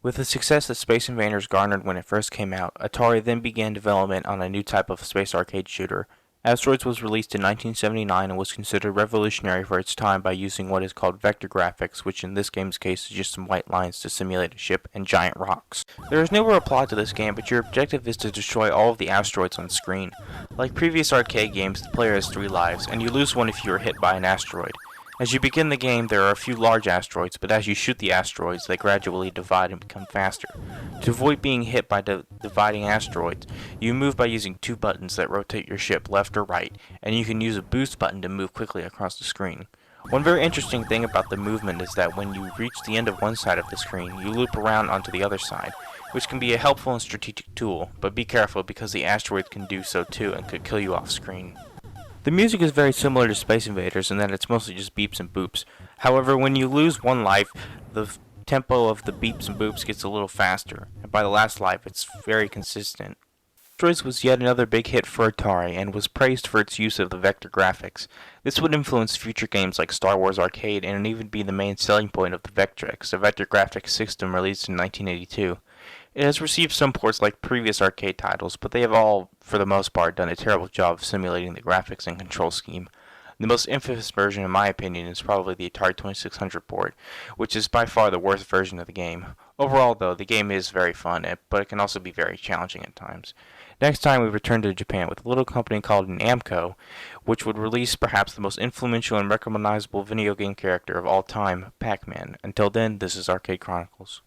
With the success that Space Invaders garnered when it first came out, Atari then began development on a new type of space arcade shooter. Asteroids was released in 1979 and was considered revolutionary for its time by using what is called vector graphics, which in this game's case is just some white lines to simulate a ship and giant rocks. There is no real plot to this game, but your objective is to destroy all of the asteroids on screen. Like previous arcade games, the player has 3 lives, and you lose one if you are hit by an asteroid. As you begin the game, there are a few large asteroids, but as you shoot the asteroids, they gradually divide and become faster. To avoid being hit by dividing asteroids, you move by using 2 buttons that rotate your ship left or right, and you can use a boost button to move quickly across the screen. One very interesting thing about the movement is that when you reach the end of one side of the screen, you loop around onto the other side, which can be a helpful and strategic tool, but be careful because the asteroids can do so too and could kill you off screen. The music is very similar to Space Invaders in that it's mostly just beeps and boops. However, when you lose one life, the tempo of the beeps and boops gets a little faster, and by the last life it's very consistent. Asteroids was yet another big hit for Atari and was praised for its use of the vector graphics. This would influence future games like Star Wars Arcade and even be the main selling point of the Vectrex, a vector graphics system released in 1982. It has received some ports like previous arcade titles, but they have all, for the most part, done a terrible job of simulating the graphics and control scheme. The most infamous version, in my opinion, is probably the Atari 2600 port, which is by far the worst version of the game. Overall, though, the game is very fun, but it can also be very challenging at times. Next time, we return to Japan with a little company called Namco, which would release perhaps the most influential and recognizable video game character of all time, Pac-Man. Until then, this is Arcade Chronicles.